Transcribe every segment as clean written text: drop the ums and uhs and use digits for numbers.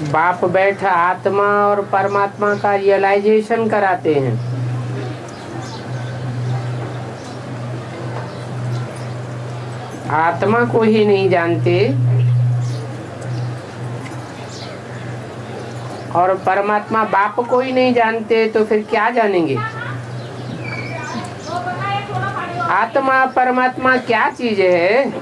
बाप बैठा आत्मा और परमात्मा का रियलाइजेशन कराते हैं। आत्मा को ही नहीं जानते और परमात्मा बाप को ही नहीं जानते तो फिर क्या जानेंगे? आत्मा परमात्मा क्या चीज है,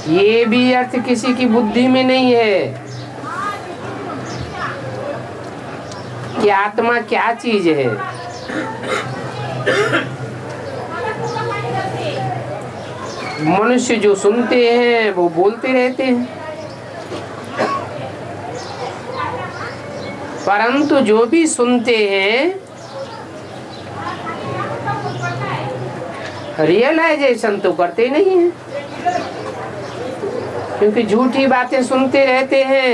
ये भी अर्थ किसी की बुद्धि में नहीं है कि आत्मा क्या चीज है। मनुष्य जो सुनते हैं वो बोलते रहते हैं, परंतु जो भी सुनते हैं रियलाइजेशन तो करते नहीं है, क्योंकि झूठी बातें सुनते रहते हैं।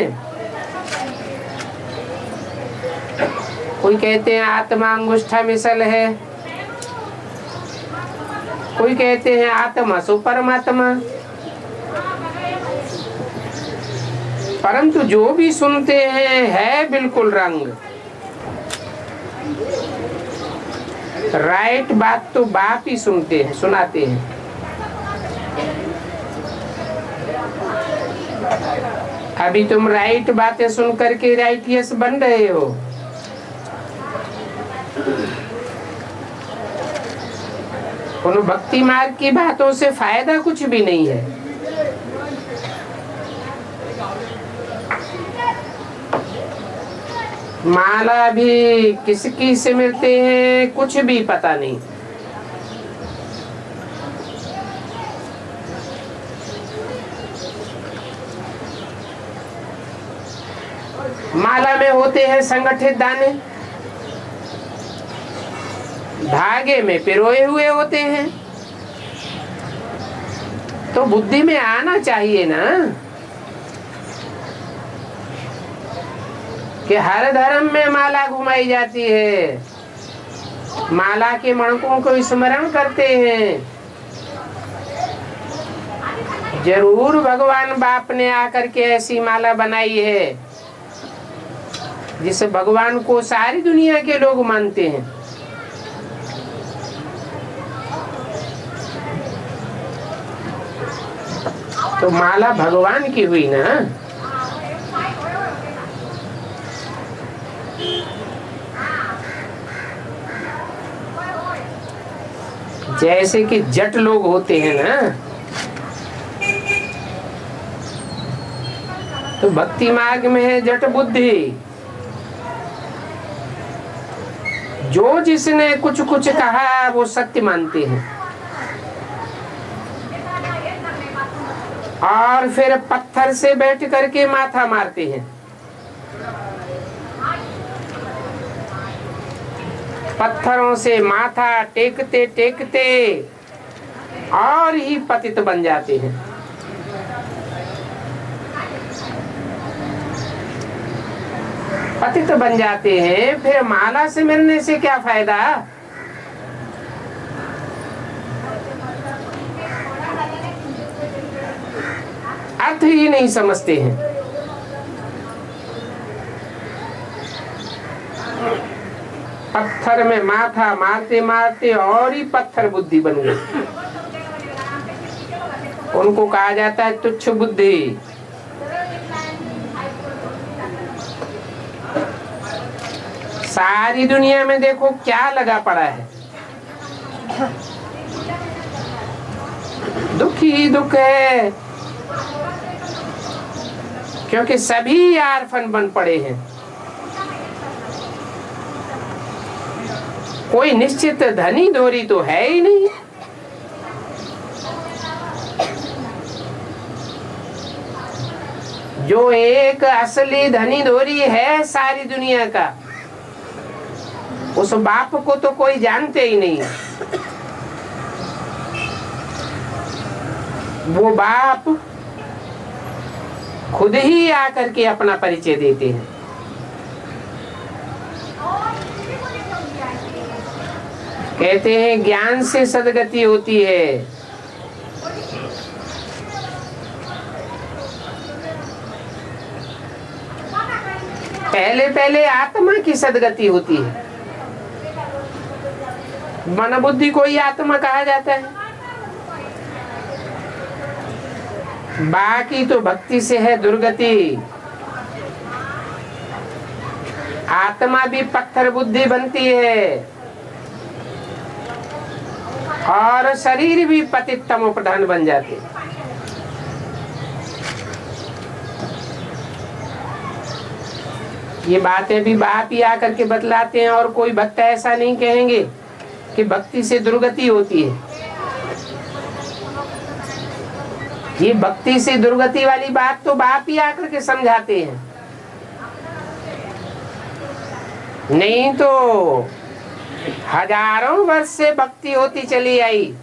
कोई कहते हैं आत्मा अंगुष्ठा मिसल है, कोई कहते हैं आत्मा सो परमात्मा, परंतु जो भी सुनते हैं है बिल्कुल रंग। राइट बात तो बाप ही सुनते हैं, सुनाते हैं। अभी तुम राइट बातें सुन करके राइटियस बन रहे हो। उन भक्ति मार्ग की बातों से फायदा कुछ भी नहीं है। माला भी किसकी से मिलते हैं कुछ भी पता नहीं। माला में होते हैं संगठित दाने, धागे में पिरोए हुए होते हैं। तो बुद्धि में आना चाहिए ना कि हर धर्म में माला घुमाई जाती है, माला के मणकों को स्मरण करते हैं। जरूर भगवान बाप ने आकर के ऐसी माला बनाई है जिस भगवान को सारी दुनिया के लोग मानते हैं। तो माला भगवान की हुई ना। जैसे कि जट लोग होते हैं ना, तो भक्ति मार्ग में है जट बुद्धि। जो जिसने कुछ कुछ कहा वो सत्य मानते हैं और फिर पत्थर से बैठ करके माथा मारते हैं। पत्थरों से माथा टेकते टेकते और ही पतित बन जाते हैं। पतित बन जाते हैं, फिर माला से मिलने से क्या फायदा? अर्थ ही नहीं समझते हैं। पत्थर में माथा मारते मारते और ही पत्थर बुद्धि बन गई। उनको कहा जाता है तुच्छ बुद्धि। सारी दुनिया में देखो क्या लगा पड़ा है, दुख ही दुख है, क्योंकि सभी आर्फन बन पड़े हैं। कोई निश्चित धनी धोरी तो है ही नहीं। जो एक असली धनी धोरी है सारी दुनिया का, उस बाप को तो कोई जानते ही नहीं। वो बाप खुद ही आकर के अपना परिचय देते हैं। कहते हैं ज्ञान से सदगति होती है। पहले पहले आत्मा की सदगति होती है, मन बुद्धि को ही आत्मा कहा जाता है। बाकी तो भक्ति से है दुर्गति। आत्मा भी पत्थर बुद्धि बनती है और शरीर भी पतित तमो प्रधान बन जाते। ये बातें भी बाप ही आकर के बतलाते हैं, और कोई भक्त ऐसा नहीं कहेंगे कि भक्ति से दुर्गति होती है। ये भक्ति से दुर्गति वाली बात तो बाप ही आकर के समझाते हैं, नहीं तो हजारों वर्ष से भक्ति होती चली आई,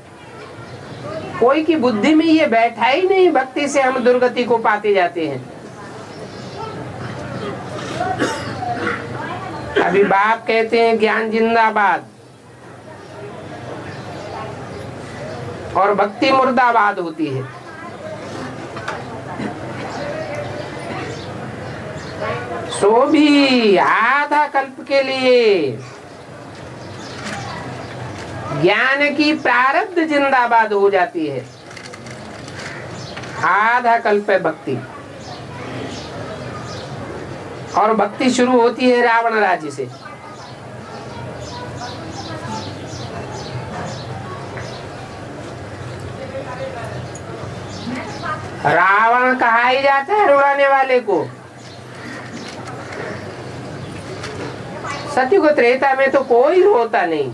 कोई की बुद्धि में ये बैठा ही नहीं भक्ति से हम दुर्गति को पाते जाते हैं। अभी बाप कहते हैं ज्ञान जिंदाबाद और भक्ति मुर्दाबाद होती है। सो भी आधा कल्प के लिए ज्ञान की प्रारब्ध जिंदाबाद हो जाती है। आधा कल्प है भक्ति, और भक्ति शुरू होती है रावण राज्य से। रावण कहा ही जाता है रुलाने वाले को। सत्युग त्रेता में तो कोई रोता नहीं,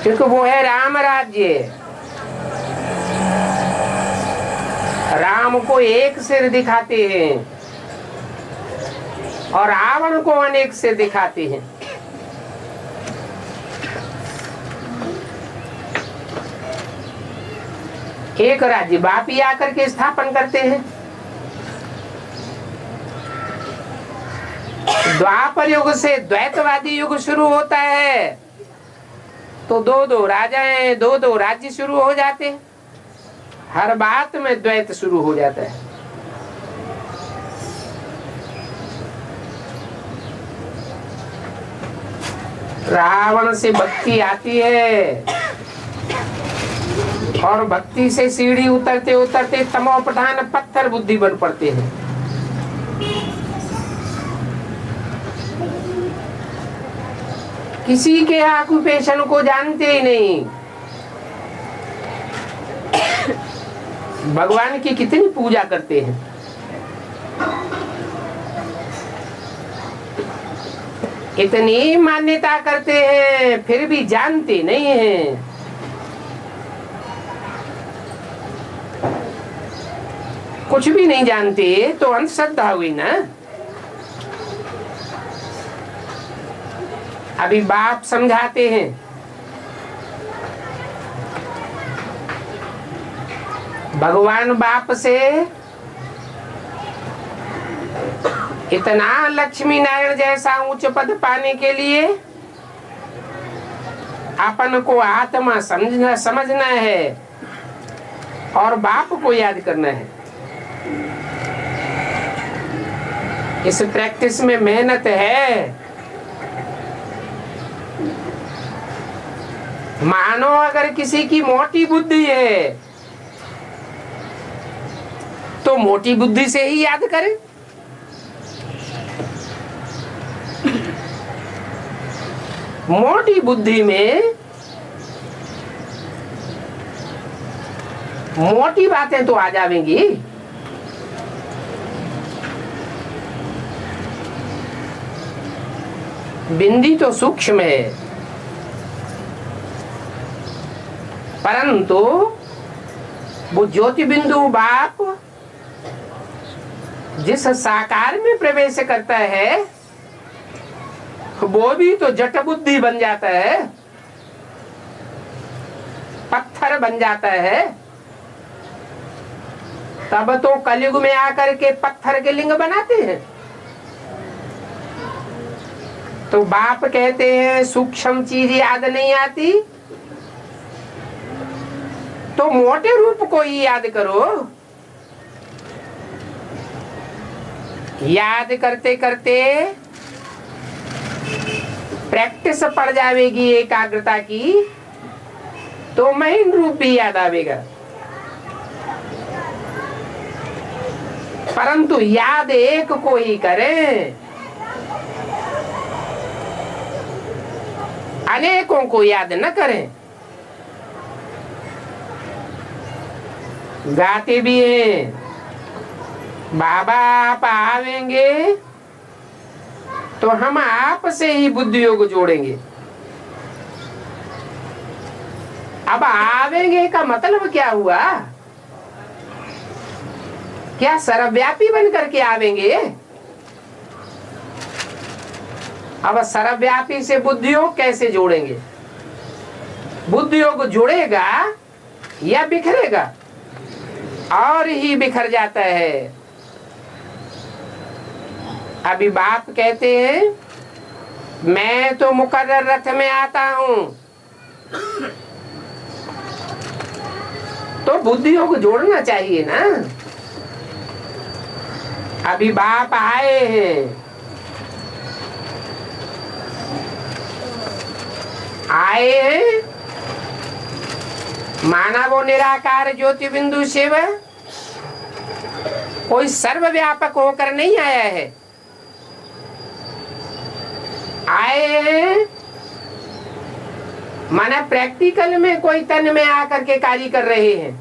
क्योंकि वो है राम राज्य। राम को एक सिर दिखाते हैं और रावण को अनेक सिर दिखाते हैं। एक राज्य बाप ही आकर के स्थापन करते हैं। द्वापर युग से द्वैतवादी युग शुरू होता है तो दो दो राजाएं, दो दो राज्य शुरू हो जाते हैं। हर बात में द्वैत शुरू हो जाता है। रावण से भक्ति आती है और भक्ति से सीढ़ी उतरते उतरते तमो प्रधान पत्थर बुद्धि बन पड़ते हैं। किसी के ऑक्यूपेशन को जानते ही नहीं। भगवान की कितनी पूजा करते हैं, इतनी मान्यता करते हैं, फिर भी जानते नहीं हैं। कुछ भी नहीं जानते तो अंधश्रद्धा हुई ना। अभी बाप समझाते हैं, भगवान बाप से इतना लक्ष्मी नारायण जैसा उच्च पद पाने के लिए अपन को आत्मा समझना है और बाप को याद करना है। इस प्रैक्टिस में मेहनत है। मानो अगर किसी की मोटी बुद्धि है तो मोटी बुद्धि से ही याद करें। मोटी बुद्धि में मोटी बातें तो आ जाएंगी। बिंदी तो सूक्ष्म है, परंतु वो ज्योति बिंदु बाप जिस साकार में प्रवेश करता है वो भी तो जट बुद्धि बन जाता है, पत्थर बन जाता है। तब तो कलयुग में आकर के पत्थर के लिंग बनाते हैं। तो बाप कहते हैं सूक्ष्म चीज याद नहीं आती तो मोटे रूप को ही याद करो। याद करते करते प्रैक्टिस पड़ जाएगी एकाग्रता की, तो महीन रूप भी याद आवेगा। परंतु याद एक को ही करें, अनेकों को याद न करें। गाते भी हैं, बाबा आप आवेंगे तो हम आप से ही बुद्धि योग जोड़ेंगे। अब आवेंगे का मतलब क्या हुआ? क्या सर्वव्यापी बन करके आवेंगे? अब सर्वव्यापी से बुद्धि योग कैसे जोड़ेंगे? बुद्धि योग जुड़ेगा या बिखरेगा? और ही बिखर जाता है। अभी बाप कहते हैं मैं तो मुकर्रर रथ में आता हूं, तो बुद्धि योग जोड़ना चाहिए ना। अभी बाप आए हैं, आए हैं, माना वो निराकार ज्योति बिंदु शिव कोई सर्वव्यापक होकर नहीं आया है। आए हैं माना प्रैक्टिकल में कोई तन में आकर के कार्य कर रहे हैं।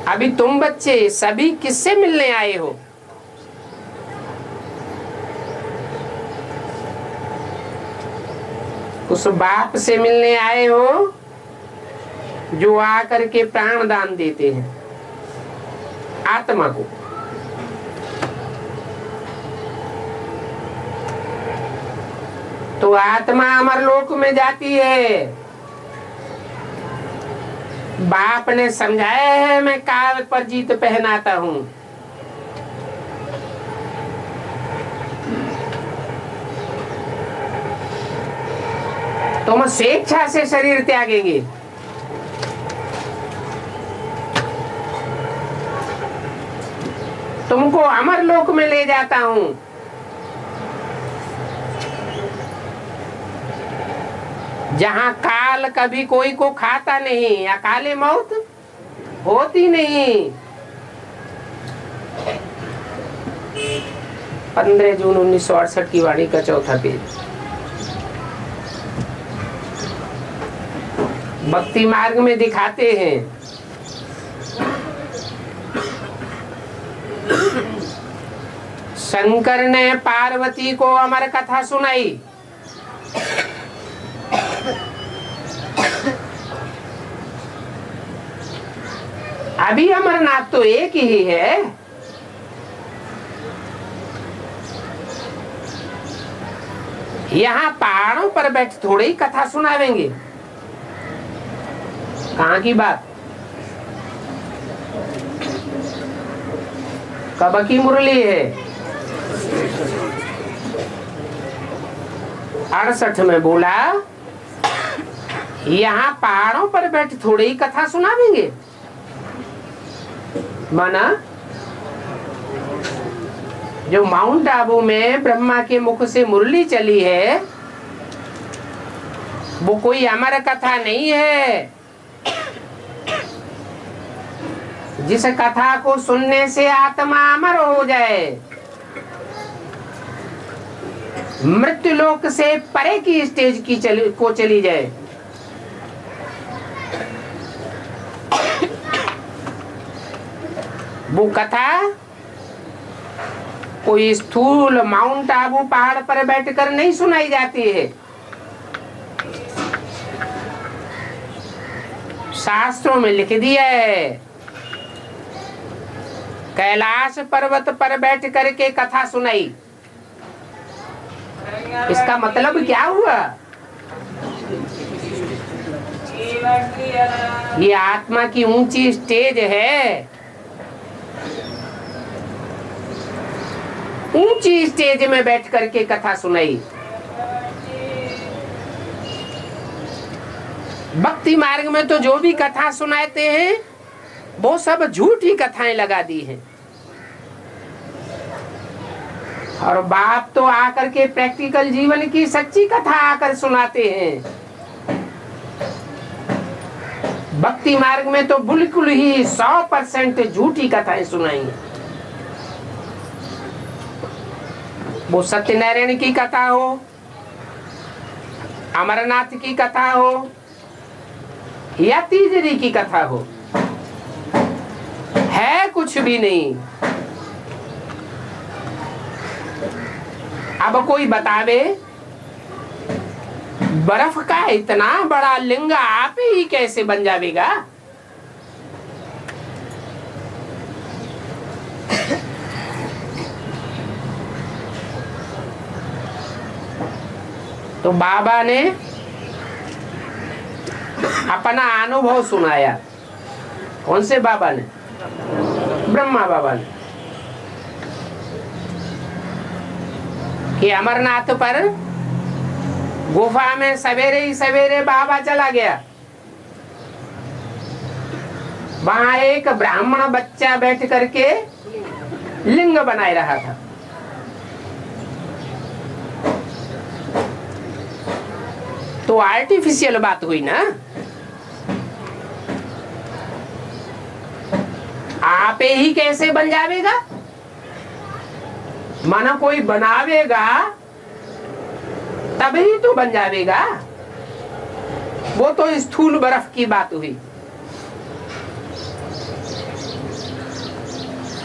अभी तुम बच्चे सभी किससे मिलने आए हो? उस बाप से मिलने आए हो जो आकर के प्राण दान देते हैं आत्मा को। तो आत्मा अमरलोक में जाती है। बाप ने समझाया है मैं काल पर जीत पहनाता हूं। तुम स्वेच्छा से शरीर त्यागेंगे। तुमको अमरलोक में ले जाता हूं। जहां काल कभी कोई को खाता नहीं, अकाले मौत होती नहीं। 15 जून 1968 की वाणी का चौथा पेज। भक्ति मार्ग में दिखाते हैं शंकर ने पार्वती को अमर कथा सुनाई। अभी अमरनाथ तो एक ही है। यहाँ पहाड़ों पर बैठ थोड़ी कथा सुनावेंगे। कहाँ की बात? कब की मुरली है? 68 में बोला यहाँ पहाड़ों पर बैठ थोड़ी कथा सुनावेंगे। माना जो माउंट आबू में ब्रह्मा के मुख से मुरली चली है वो कोई अमर कथा नहीं है। जिस कथा को सुनने से आत्मा अमर हो जाए, मृत्यु लोक से परे की स्टेज की चली जाए, वो कथा कोई स्थूल माउंट आबू पहाड़ पर बैठकर नहीं सुनाई जाती है। शास्त्रों में लिख दिया है कैलाश पर्वत पर बैठ करके कथा सुनाई। इसका मतलब क्या हुआ? ये आत्मा की ऊंची स्टेज है। ऊंची स्टेज में बैठ करके कथा सुनाई। भक्ति मार्ग में तो जो भी कथा सुनाते हैं वो सब झूठी कथाएं लगा दी हैं। और बाप तो आकर के प्रैक्टिकल जीवन की सच्ची कथा आकर सुनाते हैं। भक्ति मार्ग में तो बिल्कुल ही 100% झूठी कथाएं सुनाई हैं। वो सत्यनारायण की कथा हो, अमरनाथ की कथा हो या तीजरी की कथा हो, है कुछ भी नहीं। अब कोई बतावे बर्फ का इतना बड़ा लिंग आप ही कैसे बन जाएगा? तो बाबा ने अपना अनुभव सुनाया। कौन से बाबा ने? ब्रह्मा बाबा ने, कि अमरनाथ पर गुफा में सवेरे ही सवेरे बाबा चला गया। वहां एक ब्राह्मण बच्चा बैठ करके लिंग बनाए रहा था। तो आर्टिफिशियल बात हुई ना। आप ही कैसे बन जाएगा? माना कोई बनावेगा तभी तो बन जाएगा। वो तो स्थूल बर्फ की बात हुई।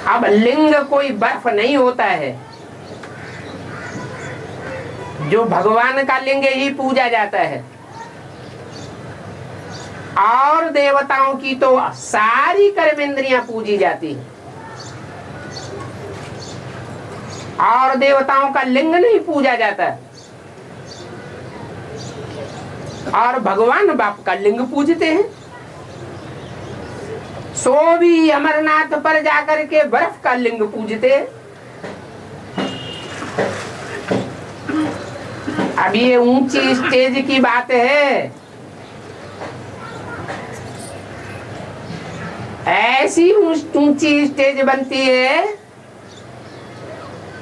अब लिंग कोई बर्फ नहीं होता है। जो भगवान का लिंग ही पूजा जाता है। और देवताओं की तो सारी कर्मेंद्रियां पूजी जाती है। और देवताओं का लिंग नहीं पूजा जाता है। और भगवान बाप का लिंग पूजते हैं। सो भी अमरनाथ पर जाकर के बर्फ का लिंग पूजते हैं। अब ये ऊंची स्टेज की बात है। ऐसी ऊंची स्टेज बनती है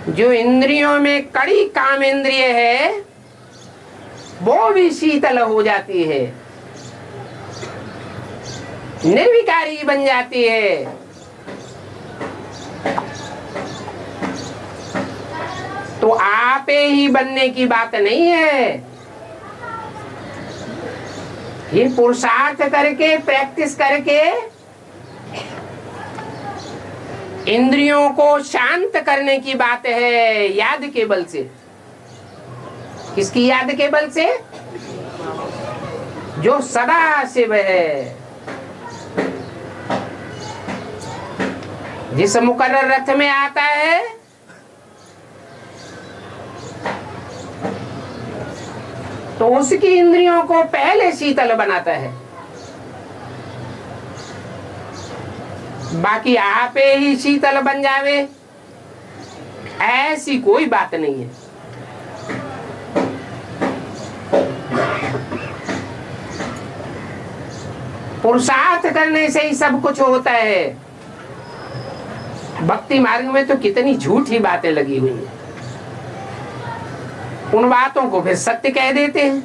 जो इंद्रियों में कड़ी काम इंद्रिय है वो भी शीतल हो जाती है, निर्विकारी बन जाती है। तो आपे ही बनने की बात नहीं है। ये पुरुषार्थ करके प्रैक्टिस करके इंद्रियों को शांत करने की बात है, याद के बल से। किसकी याद के बल से? जो सदा शिव है। जिस मुकर्रर रथ में आता है तो उसकी इंद्रियों को पहले शीतल बनाता है। बाकी आपे ही शीतल बन जावे ऐसी कोई बात नहीं है। पुरुषार्थ करने से ही सब कुछ होता है। भक्ति मार्ग में तो कितनी झूठी बातें लगी हुई हैं। उन बातों को फिर सत्य कह देते हैं।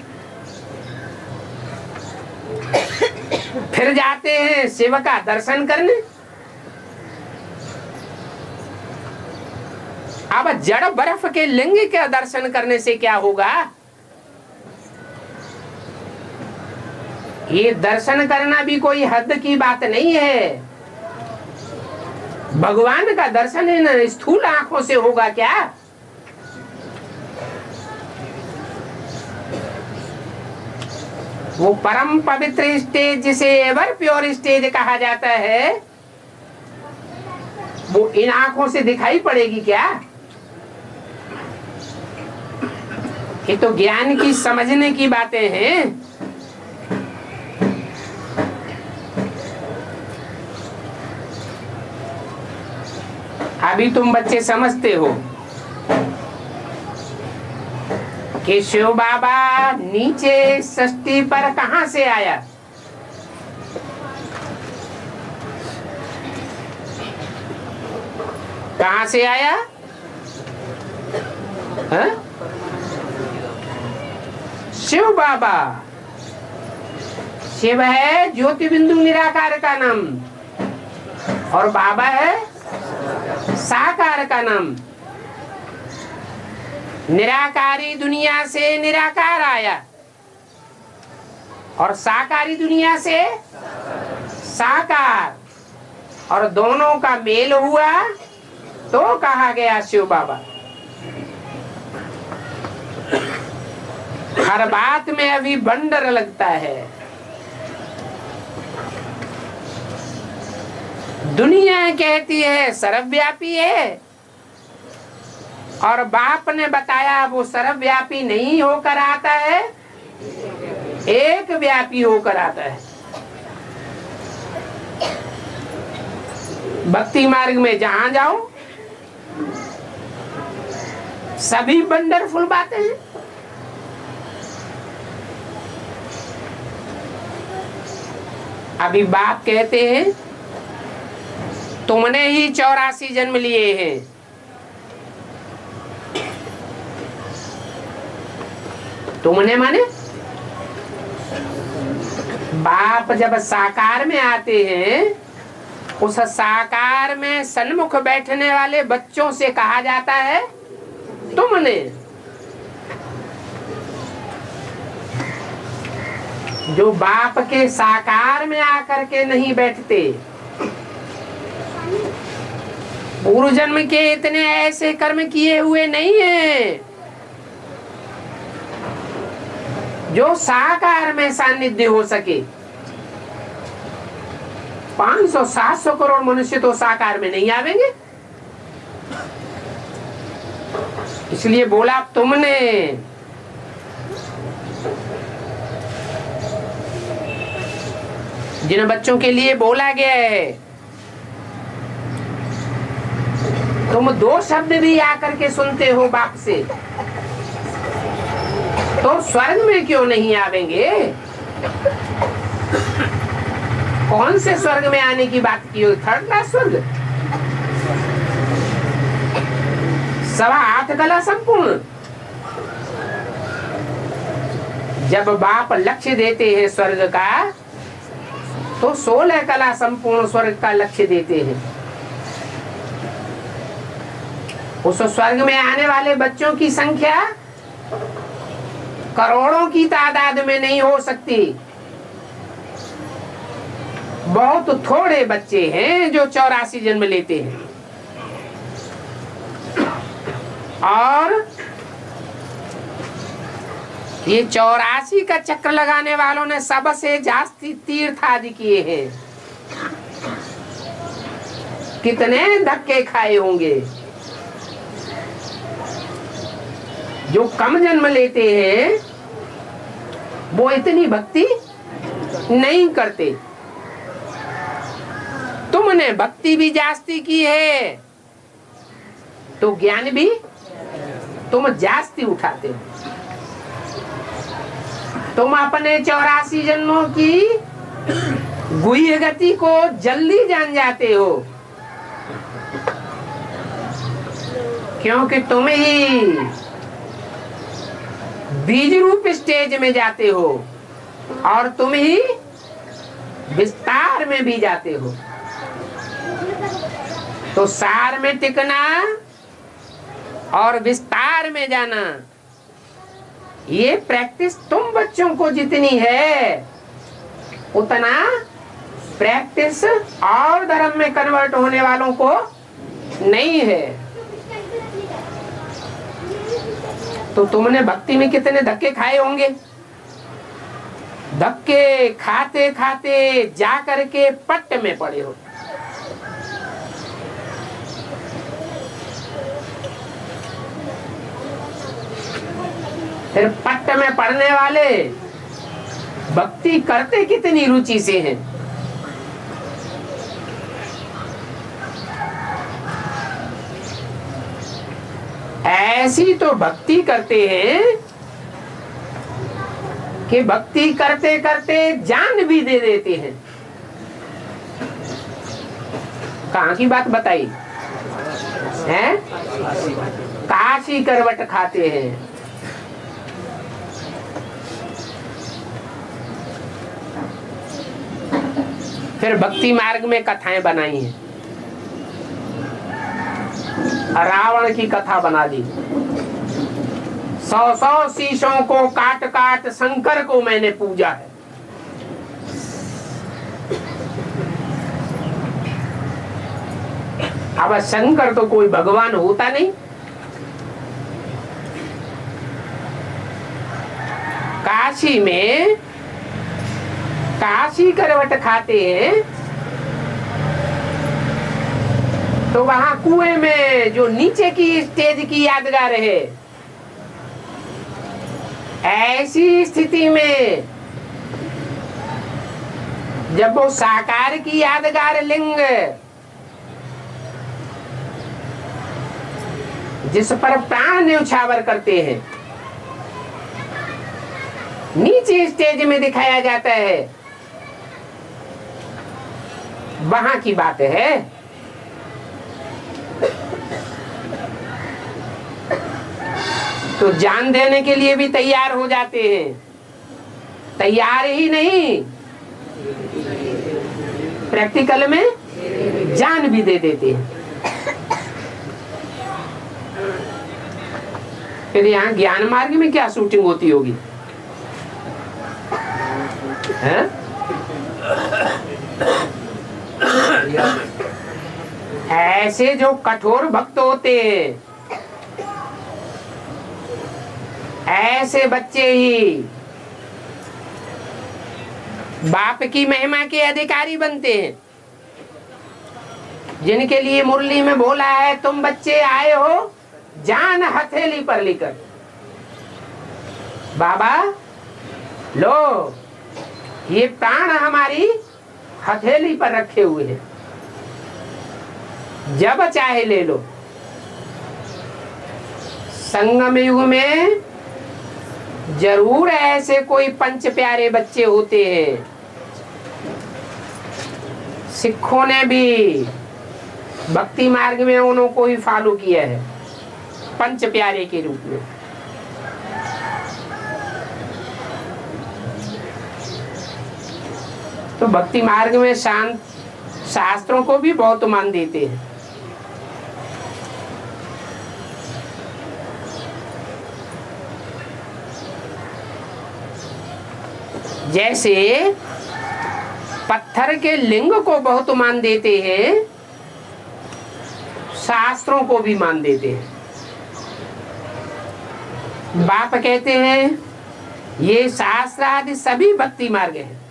फिर जाते हैं शिव का दर्शन करने। अब जड़ बर्फ के लिंग के दर्शन करने से क्या होगा? ये दर्शन करना भी कोई हद की बात नहीं है। भगवान का दर्शन इन स्थूल आंखों से होगा क्या? वो परम पवित्र स्टेज जिसे एवर प्योर स्टेज कहा जाता है वो इन आंखों से दिखाई पड़ेगी क्या? ये तो ज्ञान की समझने की बातें हैं। अभी तुम बच्चे समझते हो कि शिव बाबा नीचे सृष्टि पर कहां से आया। कहां से आया? है? शिव बाबा। शिव है ज्योति बिंदु निराकार का नाम, और बाबा है साकार का नाम। निराकारी दुनिया से निराकार आया, और साकारी दुनिया से साकार, और दोनों का मेल हुआ तो कहा गया शिव बाबा। हर बात में अभी बंडर लगता है। दुनिया कहती है सर्वव्यापी है, और बाप ने बताया वो सर्वव्यापी नहीं होकर आता है, एक व्यापी होकर आता है। भक्ति मार्ग में जहां जाओ सभी वंडरफुल बातें हैं। अभी बाप कहते हैं तुमने ही 84 जन्म लिए हैं। तुमने माने बाप जब साकार में आते हैं, उस साकार में सन्मुख बैठने वाले बच्चों से कहा जाता है तुमने। जो बाप के साकार में आकर के नहीं बैठते, पूर्व जन्म के इतने ऐसे कर्म किए हुए नहीं है जो साकार में सानिध्य हो सके। 500-700 करोड़ मनुष्य तो साकार में नहीं आवेंगे। इसलिए बोला तुमने। जिन बच्चों के लिए बोला गया है, तुम 2 शब्द भी आकर के सुनते हो बाप से, तो स्वर्ग में क्यों नहीं आवेंगे? कौन से स्वर्ग में आने की बात की हो? 3rd क्लास स्वर्ग, 8.25 कला संपूर्ण। जब बाप लक्ष्य देते हैं स्वर्ग का, तो 16 कला संपूर्ण स्वर्ग का लक्ष्य देते हैं। उस स्वर्ग में आने वाले बच्चों की संख्या करोड़ों की तादाद में नहीं हो सकती। बहुत थोड़े बच्चे हैं जो 84 जन्म लेते हैं, और ये 84 का चक्र लगाने वालों ने सबसे जास्ती तीर्थ आदि किए हैं। कितने धक्के खाए होंगे। जो कम जन्म लेते हैं वो इतनी भक्ति नहीं करते। तुमने भक्ति भी जास्ती की है तो ज्ञान भी तुम जास्ती उठाते हो। तुम अपने 84 जन्मों की गुह्य गति को जल्दी जान जाते हो, क्योंकि तुम ही बीज रूप स्टेज में जाते हो और तुम ही विस्तार में भी जाते हो। तो सार में टिकना और विस्तार में जाना, ये प्रैक्टिस तुम बच्चों को जितनी है, उतना प्रैक्टिस और धर्म में कन्वर्ट होने वालों को नहीं है। तो तुमने भक्ति में कितने धक्के खाए होंगे। धक्के खाते खाते जा करके पट्ट में पड़े हो। फिर पट्ट में पड़ने वाले भक्ति करते कितनी रुचि से हैं। ऐसी तो भक्ति करते हैं कि भक्ति करते करते जान भी दे देते हैं। कहाँ की बात बताई? हैं, काशी करवट खाते हैं। फिर भक्ति मार्ग में कथाएं बनाई हैं। रावण की कथा बना दी, 100 शीशों को काट काट शंकर को मैंने पूजा है। अब शंकर तो कोई भगवान होता नहीं। काशी में काशी करवट खाते हैं तो वहां कुएं में जो नीचे की स्टेज की यादगार है, ऐसी स्थिति में जब वो साकार की यादगार लिंग जिस पर प्राण न्यौछावर करते हैं नीचे स्टेज में दिखाया जाता है, वहां की बात है। तो जान देने के लिए भी तैयार हो जाते हैं, तैयार ही नहीं प्रैक्टिकल में जान भी दे देते हैं। फिर यहाँ ज्ञान मार्ग में क्या शूटिंग होती होगी, है? ऐसे जो कठोर भक्त होते हैं, ऐसे बच्चे ही बाप की महिमा के अधिकारी बनते हैं, जिनके लिए मुरली में बोला है तुम बच्चे आए हो जान हथेली पर लेकर। बाबा लो ये प्राण हमारी हथेली पर रखे हुए हैं, जब चाहे ले लो। संगम युग में जरूर ऐसे कोई पंच प्यारे बच्चे होते हैं। सिखों ने भी भक्ति मार्ग में उन्होंने को ही फॉलो किया है पंच प्यारे के रूप में। तो भक्ति मार्ग में शांत शास्त्रों को भी बहुत मान देते हैं। जैसे पत्थर के लिंग को बहुत मान देते हैं, शास्त्रों को भी मान देते हैं। बाप कहते हैं ये शास्त्र आदि सभी भक्ति मार्ग हैं।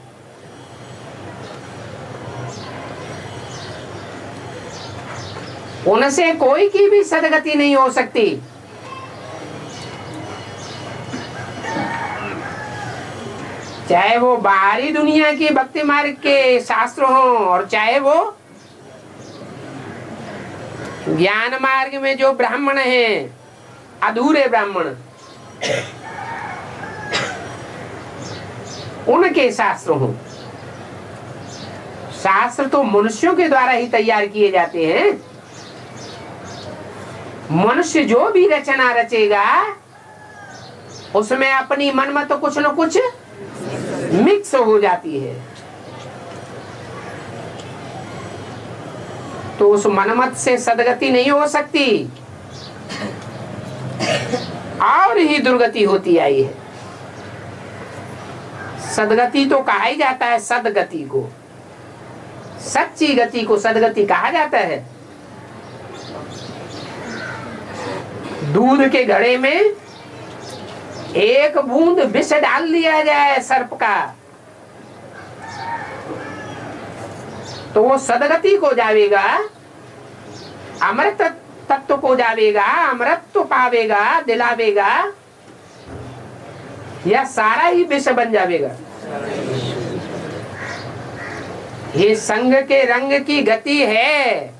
उनसे कोई की भी सदगति नहीं हो सकती। चाहे वो बाहरी दुनिया की भक्ति मार्ग के शास्त्र हो और चाहे वो ज्ञान मार्ग में जो ब्राह्मण हैं, अधूरे ब्राह्मण, उनके शास्त्र हो। शास्त्र तो मनुष्यों के द्वारा ही तैयार किए जाते हैं। मनुष्य जो भी रचना रचेगा उसमें अपनी मनमत तो कुछ न कुछ मिक्स हो जाती है। तो उस मनमत से सदगति नहीं हो सकती और ही दुर्गति होती आई है। सदगति तो कहा ही जाता है, सदगति को, सच्ची गति को सदगति कहा जाता है। दूध के घड़े में एक बूंद विष डाल दिया जाए सर्प का तो वो सदगति को जावेगा, अमृत तत्व को जावेगा, अमृत पावेगा, दिलावेगा, या सारा ही विष बन जावेगा। ये संग के रंग की गति है।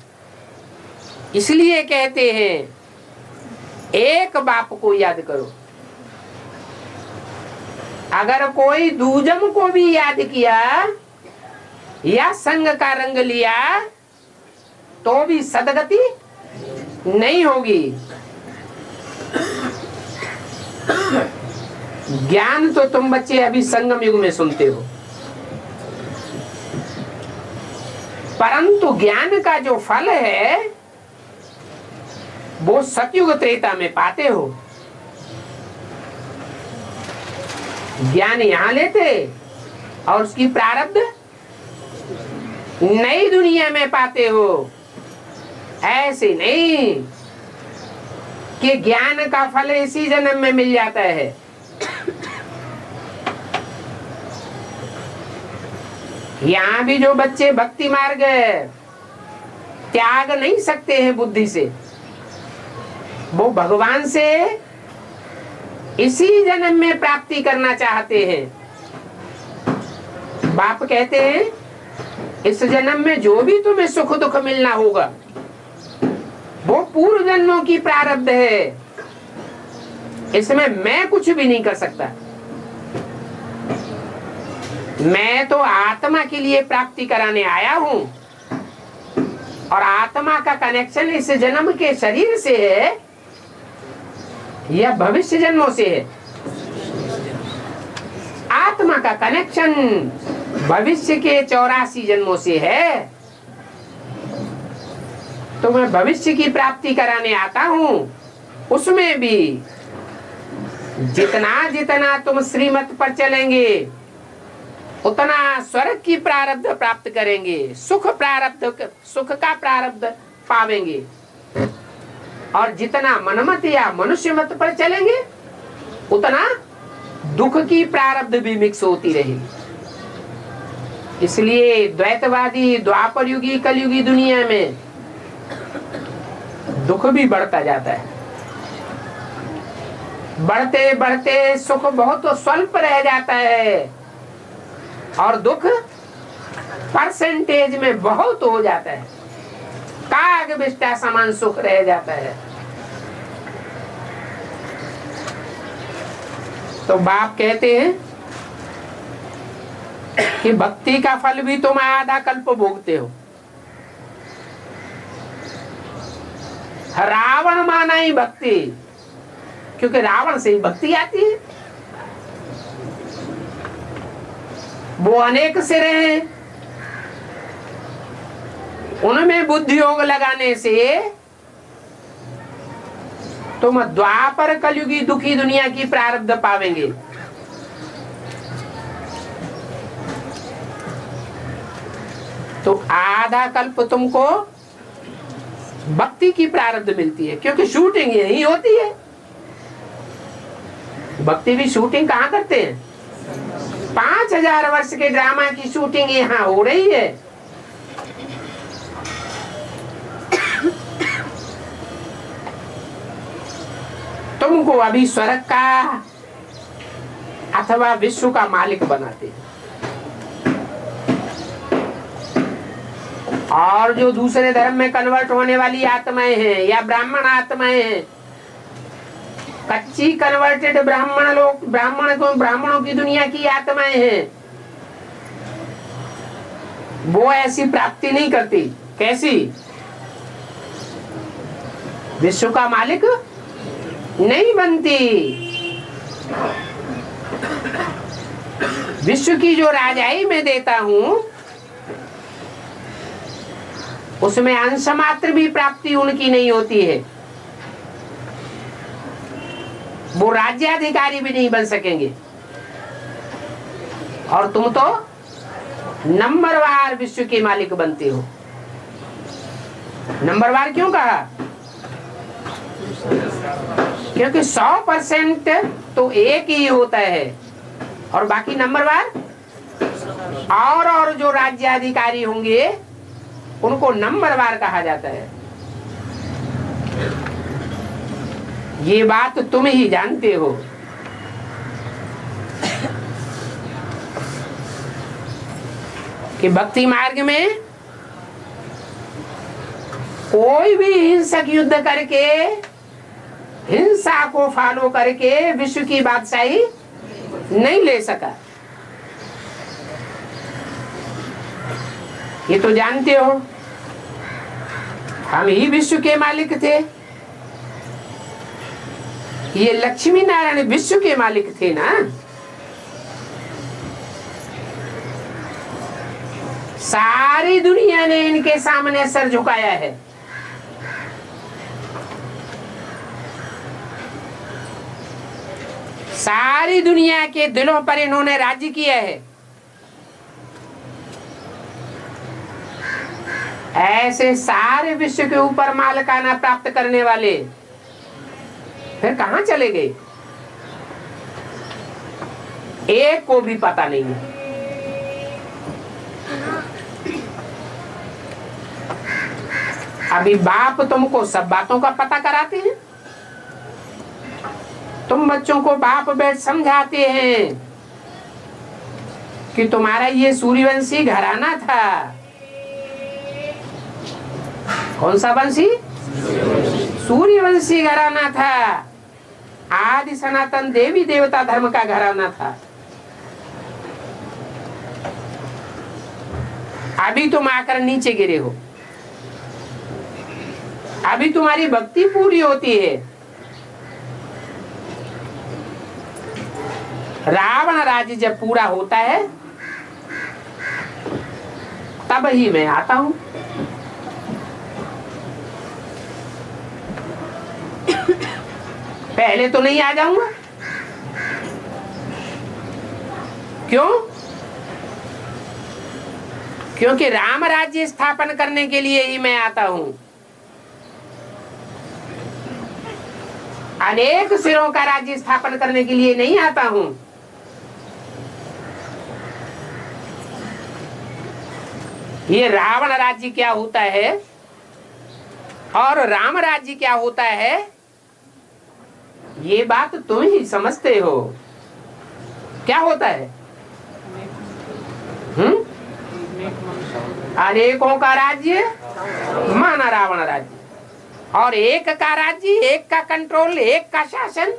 इसलिए कहते हैं एक बाप को याद करो। अगर कोई दूजम को भी याद किया या संग का रंग लिया तो भी सदगति नहीं होगी। ज्ञान तो तुम बच्चे अभी संगम युग में सुनते हो, परंतु ज्ञान का जो फल है वो सतयुग त्रेता में पाते हो। ज्ञान यहां लेते और उसकी प्रारब्ध नई दुनिया में पाते हो। ऐसे नहीं कि ज्ञान का फल इसी जन्म में मिल जाता है। यहाँ भी जो बच्चे भक्ति मार्ग त्याग नहीं सकते हैं बुद्धि से, वो भगवान से इसी जन्म में प्राप्ति करना चाहते हैं। बाप कहते हैं इस जन्म में जो भी तुम्हें सुख दुख मिलना होगा वो पूर्व जन्मों की प्रारब्ध है, इसमें मैं कुछ भी नहीं कर सकता। मैं तो आत्मा के लिए प्राप्ति कराने आया हूं और आत्मा का कनेक्शन इस जन्म के शरीर से है या भविष्य जन्मों से है। आत्मा का कनेक्शन भविष्य के 84 जन्मों से है, तो मैं भविष्य की प्राप्ति कराने आता हूं। उसमें भी जितना जितना तुम श्रीमत पर चलेंगे उतना स्वर्ग की प्रारब्ध प्राप्त करेंगे, सुख का प्रारब्ध पावेंगे। और जितना मनमत या मनुष्य मत पर चलेंगे उतना दुख की प्रारब्ध भी मिक्स होती रहेगी। इसलिए द्वैतवादी द्वापर युगी कलयुगी दुनिया में दुख भी बढ़ता जाता है। बढ़ते बढ़ते सुख बहुत स्वल्प रह जाता है और दुख परसेंटेज में बहुत हो जाता है। काग बिष्टा समान सुख रह जाता है। तो बाप कहते हैं कि भक्ति का फल भी तुम आधा कल्प भोगते हो। रावण माना ही भक्ति, क्योंकि रावण से ही भक्ति आती है। वो अनेक सिर हैं, उनमें बुद्धि योग लगाने से तुम द्वापर कलयुगी दुखी दुनिया की प्रारब्ध पावेंगे। तो आधा कल्प तुमको भक्ति की प्रारब्ध मिलती है, क्योंकि शूटिंग यही होती है। भक्ति भी शूटिंग कहाँ करते हैं? 5000 वर्ष के ड्रामा की शूटिंग यहाँ हो रही है। तुमको अभी स्वर्ग का अथवा विश्व का मालिक बनाते हैं। और जो दूसरे धर्म में कन्वर्ट होने वाली आत्माएं हैं या ब्राह्मण आत्माएं हैं, कच्ची कन्वर्टेड ब्राह्मणों की दुनिया की आत्माएं हैं, वो ऐसी प्राप्ति नहीं करती। कैसी? विश्व का मालिक नहीं बनती। विश्व की जो राजाई में देता हूं उसमें अंश मात्र भी प्राप्ति उनकी नहीं होती है। वो राज्याधिकारी भी नहीं बन सकेंगे। और तुम तो नंबरवार विश्व के मालिक बनते हो। नंबरवार क्यों कहा? क्योंकि 100% तो एक ही होता है और बाकी नंबरवार। और जो राज्याधिकारी होंगे उनको नंबरवार कहा जाता है। ये बात तुम ही जानते हो। कि भक्ति मार्ग में कोई भी हिंसक युद्ध करके, हिंसा को फॉलो करके विश्व की बादशाही नहीं ले सका। ये तो जानते हो। हम ही विश्व के मालिक थे। ये लक्ष्मी नारायण विश्व के मालिक थे ना। सारी दुनिया ने इनके सामने सर झुकाया है। सारी दुनिया के दिलों पर इन्होंने राज्य किया है। ऐसे सारे विश्व के ऊपर मालिकाना प्राप्त करने वाले फिर कहां चले गए, एक को भी पता नहीं है। अभी बाप तुमको सब बातों का पता कराते हैं। तुम बच्चों को बाप बैठ समझाते हैं कि तुम्हारा ये सूर्यवंशी घराना था। कौन सा वंशी? सूर्यवंशी घराना था। आदि सनातन देवी देवता धर्म का घराना था। अभी तुम आकर नीचे गिरे हो। अभी तुम्हारी भक्ति पूरी होती है। रावण राज्य जब पूरा होता है तब ही मैं आता हूं। पहले तो नहीं आ जाऊंगा। क्यों? क्योंकि राम राज्य स्थापन करने के लिए ही मैं आता हूं। अनेक सिरों का राज्य स्थापन करने के लिए नहीं आता हूं। ये रावण राज्य क्या होता है और राम राज्य क्या होता है, ये बात तुम ही समझते हो। क्या होता है? अनेकों का राज्य माना रावण राज्य, और एक का राज्य, एक का कंट्रोल, एक का शासन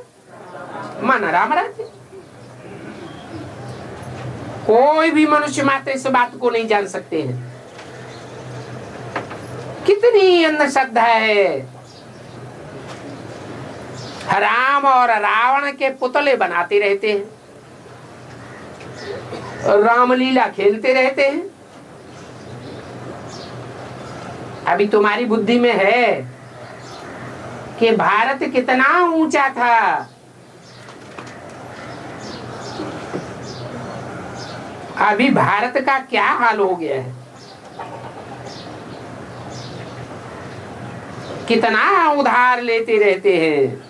माना राम राज्य। कोई भी मनुष्य मात्र इस बात को नहीं जान सकते हैं। कितनी अंधश्रद्धा है। राम और रावण के पुतले बनाते रहते हैं, रामलीला खेलते रहते हैं। अभी तुम्हारी बुद्धि में है कि भारत कितना ऊंचा था। अभी भारत का क्या हाल हो गया है। कितना उधार लेते रहते हैं।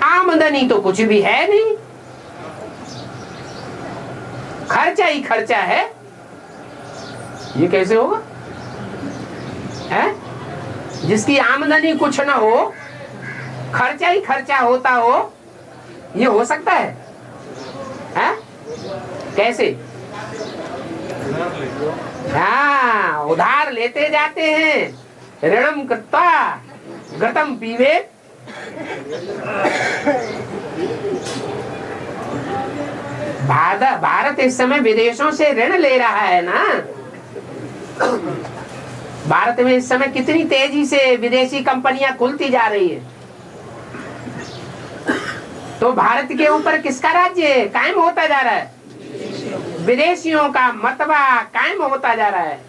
आमदनी तो कुछ भी है नहीं, खर्चा ही खर्चा है। ये कैसे होगा? है? जिसकी आमदनी कुछ ना हो, खर्चा ही खर्चा होता हो, ये हो सकता है? है? कैसे? हाँ, उधार लेते जाते हैं। ऋणम कृत्वा घृतम पीबेत। भारत इस समय विदेशों से ऋण ले रहा है ना। भारत में इस समय कितनी तेजी से विदेशी कंपनियां खुलती जा रही है। तो भारत के ऊपर किसका राज्य कायम होता जा रहा है? विदेशियों का मतबा कायम होता जा रहा है।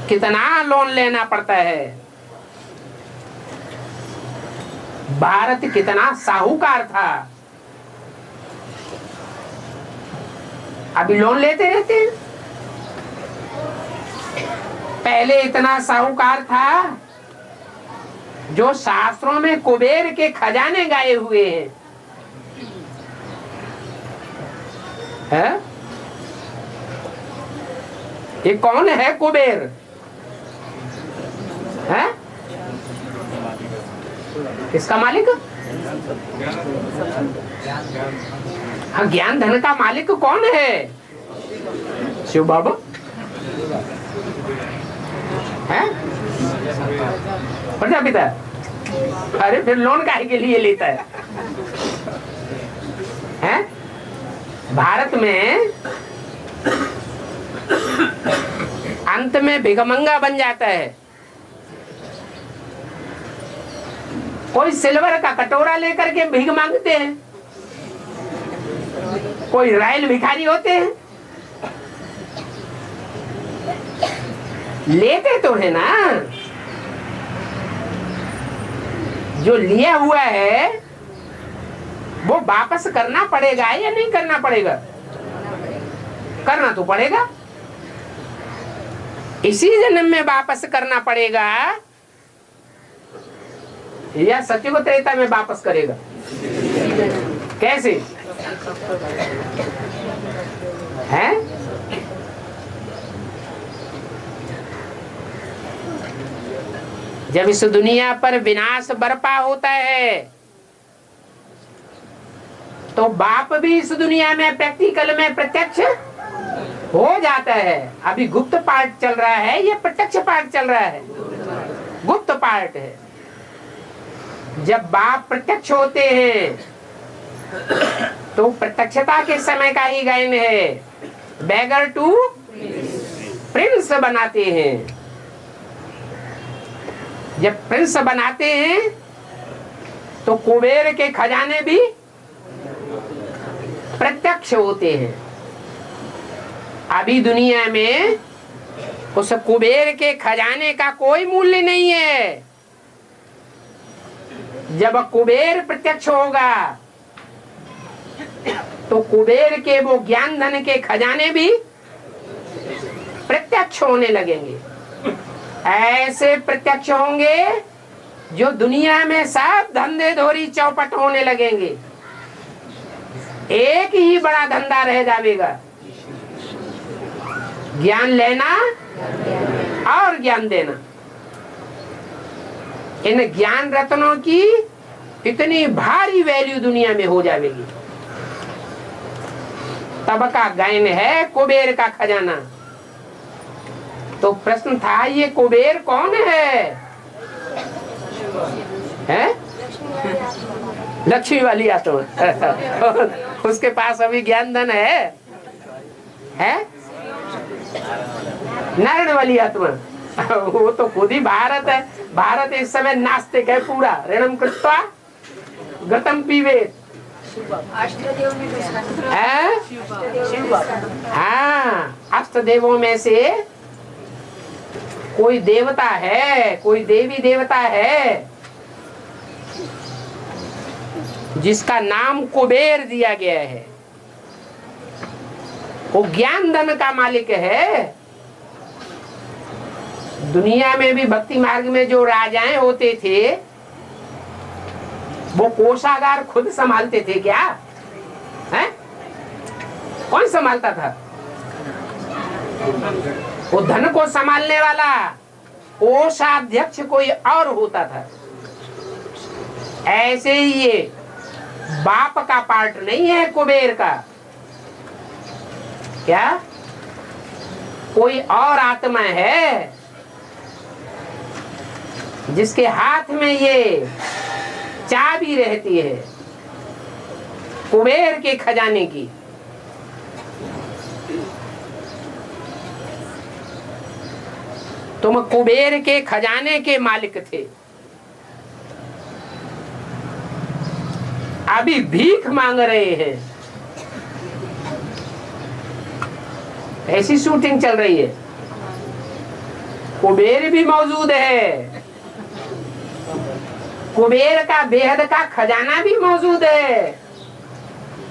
कितना लोन लेना पड़ता है। भारत कितना साहूकार था, अभी लोन लेते रहते हैं। पहले इतना साहूकार था जो शास्त्रों में कुबेर के खजाने गाए हुए हैं। है? ये कौन है कुबेर? है? किसका मालिक? हाँ, ज्ञान धन का मालिक कौन है? शिव बाबा है? प्रजापिता। अरे फिर लोन काहे के लिए लेता है? हैं? भारत में अंत में भिखमंगा बन जाता है। कोई सिल्वर का कटोरा लेकर के भीख मांगते हैं, कोई रॉयल भिखारी होते हैं, लेते तो है ना। जो लिया हुआ है वो वापस करना पड़ेगा या नहीं करना पड़ेगा? करना तो पड़ेगा। इसी जन्म में वापस करना पड़ेगा या सत्युग त्रेता में वापस करेगा? कैसे है? जब इस दुनिया पर विनाश बरपा होता है तो बाप भी इस दुनिया में प्रैक्टिकल में प्रत्यक्ष हो जाता है। अभी गुप्त पार्ट चल रहा है, ये प्रत्यक्ष पार्ट चल रहा है, गुप्त पार्ट है। जब बाप प्रत्यक्ष होते हैं तो प्रत्यक्षता के समय का ही गायन है, बैगर टू प्रिंस बनाते हैं। जब प्रिंस बनाते हैं तो कुबेर के खजाने भी प्रत्यक्ष होते हैं। अभी दुनिया में उस कुबेर के खजाने का कोई मूल्य नहीं है। जब कुबेर प्रत्यक्ष होगा तो कुबेर के वो ज्ञान धन के खजाने भी प्रत्यक्ष होने लगेंगे। ऐसे प्रत्यक्ष होंगे जो दुनिया में सब धंधे धोरी चौपट होने लगेंगे। एक ही बड़ा धंधा रह जाएगा, ज्ञान लेना और ज्ञान देना। इन ज्ञान रत्नों की इतनी भारी वैल्यू दुनिया में हो जाएगी। तब का गायन है कुबेर का खजाना। तो प्रश्न था, ये कुबेर कौन है? लक्ष्मी वाली आत्मा। उसके पास अभी ज्ञान धन है? नारायण वाली आत्मा। वो तो खुद ही भारत है। भारत इस समय नास्तिक है पूरा। ऋणम कृत्वा गतम पीवेत। हाँ, अष्ट देवों में से कोई देवता है, कोई देवी देवता है जिसका नाम कुबेर दिया गया है। वो ज्ञान धन का मालिक है। दुनिया में भी भक्ति मार्ग में जो राजाएं होते थे वो कोषागार खुद संभालते थे क्या? हैं? कौन संभालता था? वो धन को संभालने वाला कोषाध्यक्ष कोई और होता था। ऐसे ही ये बाप का पार्ट नहीं है कुबेर का। क्या कोई और आत्मा है जिसके हाथ में ये चाबी रहती है कुबेर के खजाने की। तुम कुबेर के खजाने के मालिक थे, अभी भीख मांग रहे हैं। ऐसी शूटिंग चल रही है। कुबेर भी मौजूद है, कुबेर का बेहद का खजाना भी मौजूद है,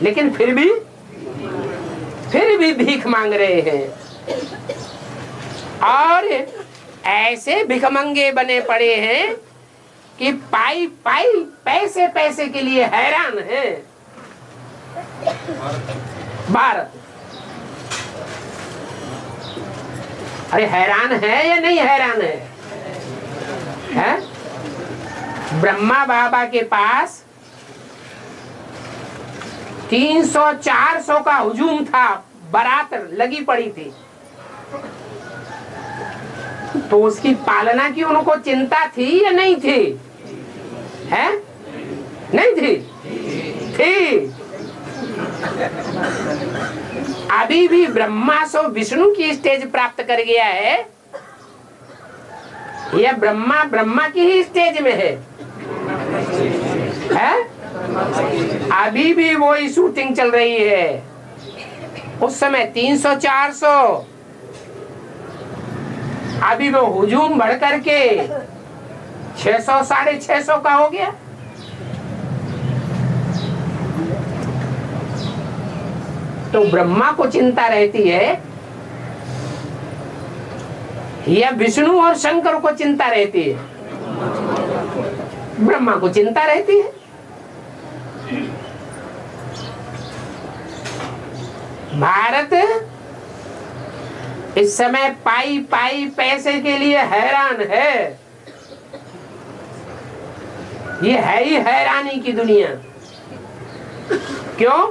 लेकिन फिर भी भीख मांग रहे हैं। और ऐसे भिखमंगे बने पड़े हैं कि पाई पाई पैसे पैसे के लिए हैरान है भारत। अरे हैरान है या नहीं हैरान है? ब्रह्मा बाबा के पास 300-400 का हुजूम था, बारात लगी पड़ी थी। तो उसकी पालना की उनको चिंता थी या नहीं थी? है? नहीं थी? थी। अभी भी ब्रह्मा सो विष्णु की स्टेज प्राप्त कर गया है, यह ब्रह्मा ब्रह्मा की ही स्टेज में है? अभी भी वही शूटिंग चल रही है। उस समय 300-400, अभी वो हुजूम बढ़ करके 600-650 का हो गया। तो ब्रह्मा को चिंता रहती है या विष्णु और शंकर को चिंता रहती है? ब्रह्मा को चिंता रहती है। भारत इस समय पाई पाई पैसे के लिए हैरान है। ये है ही हैरानी की दुनिया। क्यों?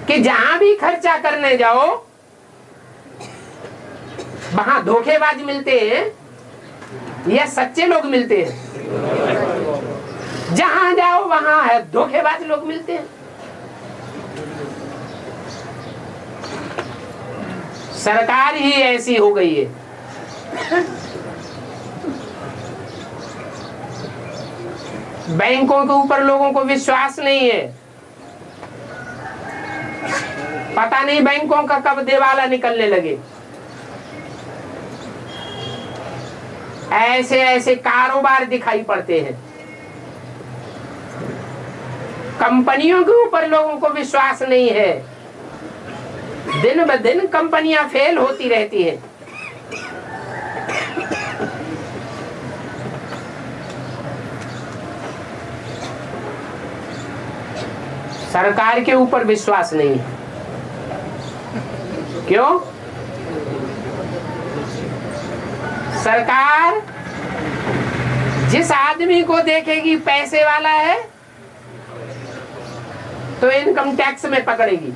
कि जहां भी खर्चा करने जाओ वहां धोखेबाज मिलते हैं या सच्चे लोग मिलते हैं? जहां जाओ वहां है धोखेबाज लोग मिलते हैं। सरकार ही ऐसी हो गई है। बैंकों के ऊपर लोगों को विश्वास नहीं है। पता नहीं बैंकों का कब दिवाला निकलने लगे। ऐसे ऐसे कारोबार दिखाई पड़ते हैं। कंपनियों के ऊपर लोगों को विश्वास नहीं है। दिन ब दिन कंपनियां फेल होती रहती हैं। सरकार के ऊपर विश्वास नहीं है। क्यों? सरकार जिस आदमी को देखेगी पैसे वाला है तो इनकम टैक्स में पकड़ेगी।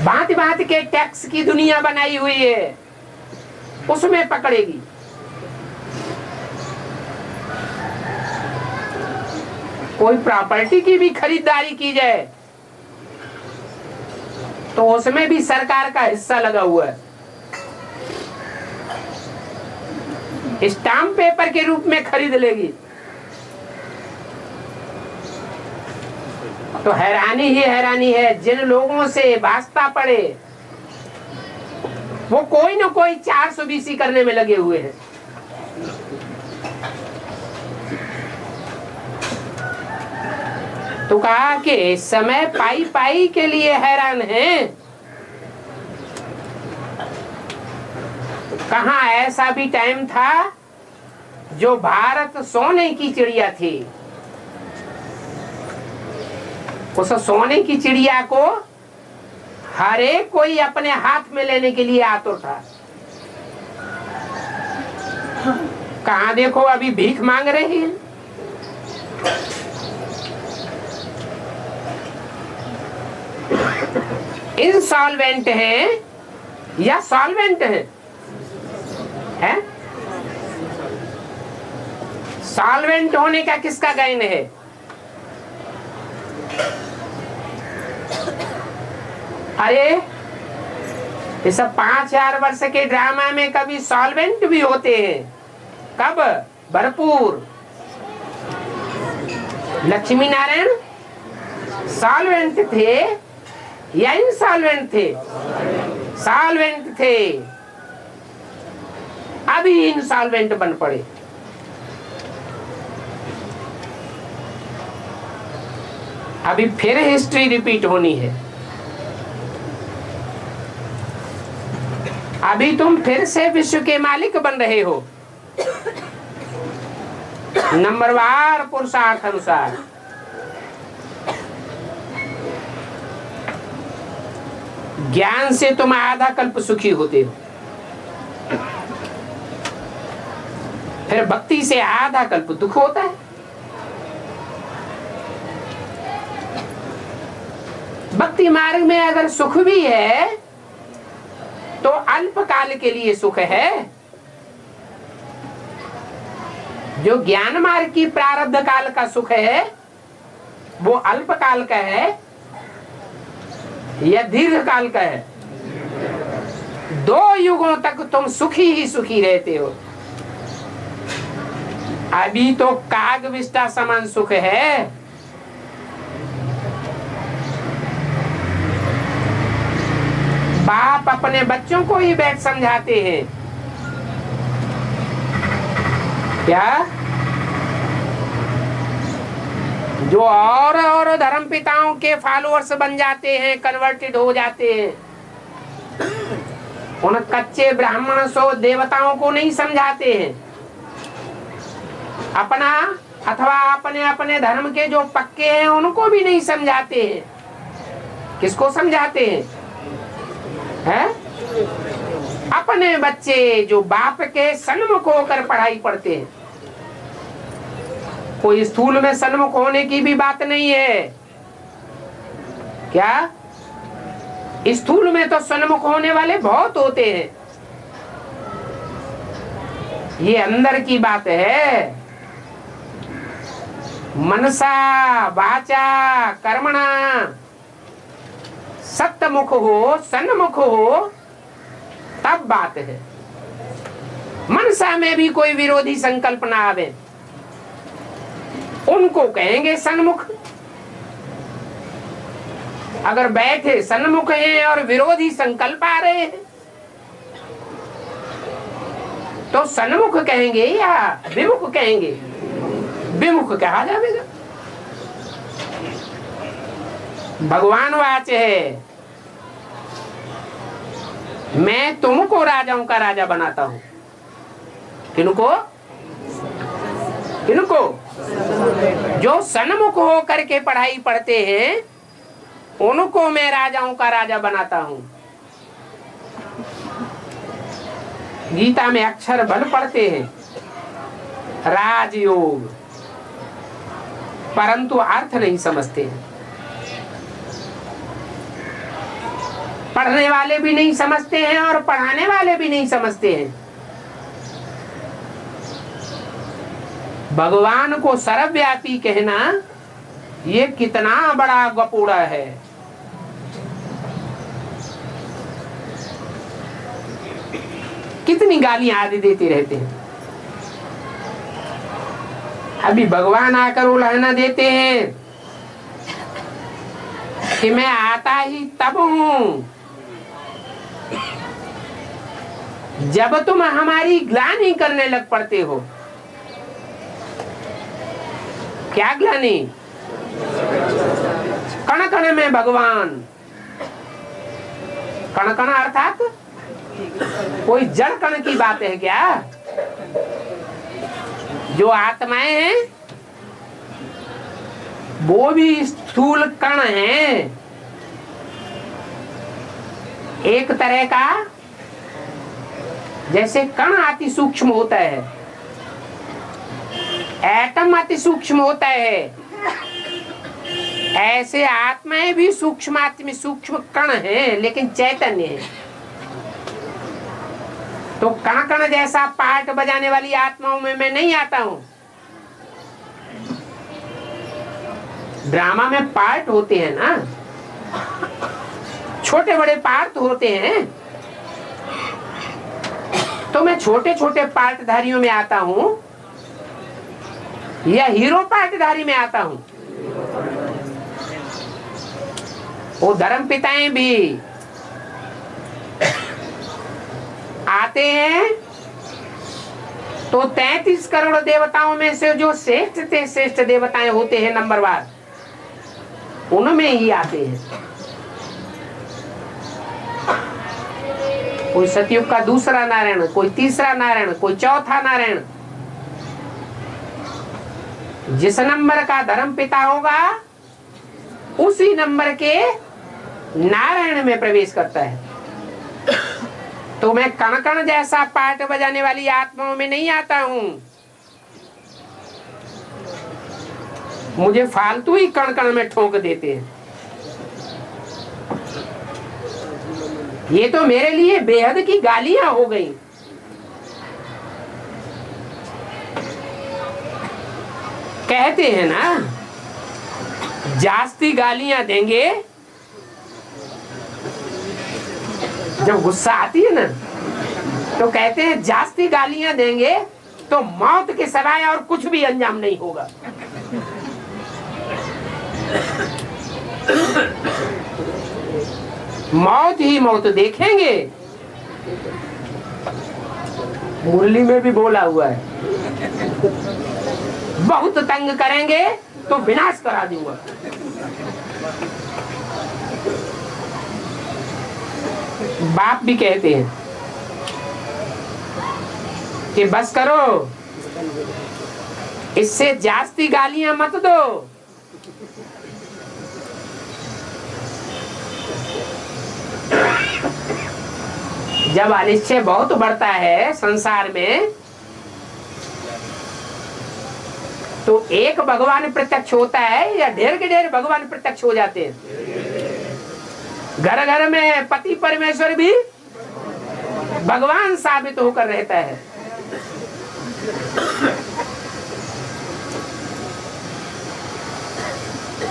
भांति भांति के टैक्स की दुनिया बनाई हुई है, उसमें पकड़ेगी। कोई प्रॉपर्टी की भी खरीदारी की जाए तो उसमें भी सरकार का हिस्सा लगा हुआ है। स्टाम्प पेपर के रूप में खरीद लेगी तो हैरानी ही हैरानी है। जिन लोगों से वास्ता पड़े वो कोई ना कोई 420 करने में लगे हुए हैं। तो कहा कि इस समय पाई पाई के लिए हैरान हैं। कहा ऐसा भी टाइम था जो भारत सोने की चिड़िया थी। उस सोने की चिड़िया को हर एक कोई अपने हाथ में लेने के लिए आतुर था। कहा देखो अभी भीख मांग रही है। इंसॉल्वेंट हैं या सॉल्वेंट हैं? सॉल्वेंट होने का किसका गायन है? अरे ये सब 5000 वर्ष के ड्रामा में कभी सॉल्वेंट भी होते हैं। कब? भरपूर। लक्ष्मी नारायण सॉल्वेंट थे या इंसॉल्वेंट थे? सॉल्वेंट थे। अभी इंसॉल्वेंट बन पड़े। अभी फिर हिस्ट्री रिपीट होनी है। अभी तुम फिर से विश्व के मालिक बन रहे हो नंबरवार पुरुषार्थ अनुसार। ज्ञान से तुम आधा कल्प सुखी होते हो, फिर भक्ति से आधा कल्प दुख होता है। भक्ति मार्ग में अगर सुख भी है तो अल्प काल के लिए सुख है। जो ज्ञान मार्ग की प्रारब्ध काल का सुख है वो अल्प काल का है या दीर्घ काल का है? 2 युगों तक तुम सुखी ही सुखी रहते हो। अभी तो काग विष्टा समान सुख है। बाप अपने बच्चों को ही बैठ समझाते हैं क्या? जो और धर्म पिताओं के फॉलोअर्स बन जाते हैं, कन्वर्टेड हो जाते हैं, उन कच्चे ब्राह्मण सो देवताओं को नहीं समझाते हैं। अपना अथवा अपने अपने धर्म के जो पक्के हैं उनको भी नहीं समझाते हैं। किसको समझाते हैं? हैं? अपने बच्चे जो बाप के सन्मुख होकर पढ़ाई पढ़ते हैं। कोई स्थूल में सन्मुख होने की भी बात नहीं है क्या? स्थूल में तो सन्मुख होने वाले बहुत होते हैं। ये अंदर की बात है। मनसा वाचा कर्मणा सत्यमुख हो, सन्मुख हो, तब बात है। मनसा में भी कोई विरोधी संकल्प ना आवे, उनको कहेंगे सन्मुख। अगर बैठे सन्मुख हैं और विरोधी संकल्प आ रहे हैं तो सन्मुख कहेंगे या विमुख कहेंगे? विमुख कहा जाएगा। भगवान वाच है, मैं तुमको राजाओं का राजा बनाता हूं। किनको? किनको? जो सन्मुख हो करके पढ़ाई पढ़ते हैं उनको मैं राजाओं का राजा बनाता हूं। गीता में अक्षर बल पढ़ते हैं राजयोग, परंतु अर्थ नहीं समझते हैं। पढ़ने वाले भी नहीं समझते हैं और पढ़ाने वाले भी नहीं समझते हैं। भगवान को सर्वव्यापी कहना ये कितना बड़ा गपोड़ा है। कितनी गालियां आदि देते रहते हैं। अभी भगवान आकर उलाहना देते हैं कि मैं आता ही तब हूं जब तुम हमारी ग्लानि करने लग पड़ते हो। क्या ग्लानि? कण कण में भगवान। कण कण अर्थात कोई जड़ कण की बात है क्या? जो आत्माएं हैं वो भी स्थूल कण हैं। एक तरह का जैसे कण अति सूक्ष्म होता है, एटम अति सूक्ष्म होता है, ऐसे आत्माएं भी सूक्ष्म सूक्ष्म कण हैं लेकिन चैतन्य है। तो कण कण जैसा पार्ट बजाने वाली आत्माओं में मैं नहीं आता हूं। ड्रामा में पार्ट होते हैं ना, छोटे बड़े पार्ट होते हैं, तो मैं छोटे छोटे पार्टधारियों में आता हूं या हीरो पार्टधारी में आता हूं। वो धर्म पिताएं भी आते हैं तो 33 करोड़ देवताओं में से जो श्रेष्ठ देवताएं होते हैं नंबरवार, उनमें ही आते हैं। कोई सतयुग का दूसरा नारायण, कोई तीसरा नारायण, कोई चौथा नारायण। जिस नंबर का धर्म पिता होगा उसी नंबर के नारायण में प्रवेश करता है। तो मैं कण कण जैसा पार्ट बजाने वाली आत्माओं में नहीं आता हूं। मुझे फालतू ही कण कण में ठोक देते हैं। ये तो मेरे लिए बेहद की गालियां हो गई। कहते हैं ना, जास्ती गालियां देंगे, जब गुस्सा आती है ना तो कहते हैं जास्ती गालियां देंगे तो मौत के सिवाय और कुछ भी अंजाम नहीं होगा। मौत ही मौत देखेंगे। मुरली में भी बोला हुआ है, बहुत तंग करेंगे तो विनाश करा दूंगा। बाप भी कहते हैं कि बस करो, इससे जास्ती गालियां मत दो। जब अनिश्चय बहुत बढ़ता है संसार में तो एक भगवान प्रत्यक्ष होता है या ढेर के ढेर भगवान प्रत्यक्ष हो जाते हैं। घर घर में पति परमेश्वर भी भगवान साबित होकर रहता है।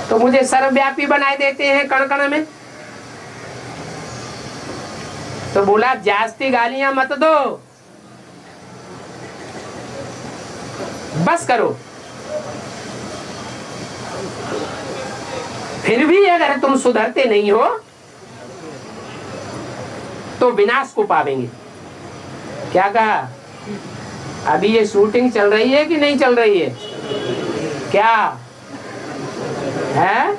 तो मुझे सर्वव्यापी बनाए देते हैं कण कण में। तो बोला जास्ती गालियां मत दो, बस करो। फिर भी अगर तुम सुधरते नहीं हो तो विनाश को पावेंगे। क्या कहा? अभी ये शूटिंग चल रही है कि नहीं चल रही है? क्या है?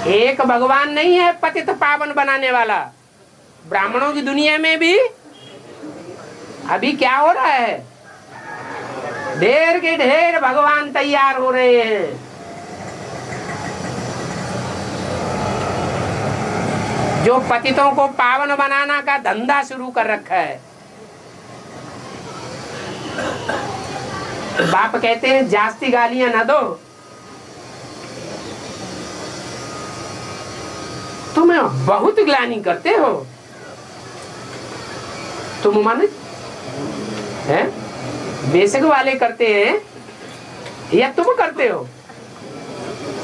एक भगवान नहीं है पतित पावन बनाने वाला। ब्राह्मणों की दुनिया में भी अभी क्या हो रहा है? ढेर के ढेर भगवान तैयार हो रहे हैं। जो पतितों को पावन बनाना का धंधा शुरू कर रखा है। बाप कहते हैं जास्ती गालियां ना दो। तुम बहुत ग्लानि करते हो। तुम माने हैं? बेशक वाले करते हैं या तुम करते हो?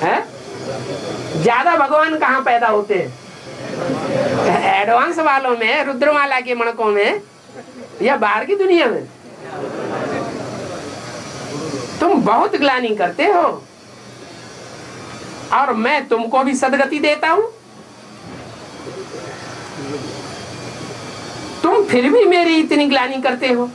हैं? ज्यादा भगवान कहाँ पैदा होते हैं? एडवांस वालों में, रुद्रमाला के मणकों में या बाहर की दुनिया में? तुम बहुत ग्लानि करते हो और मैं तुमको भी सदगति देता हूं। तुम फिर भी मेरी इतनी ग्लानि करते हो।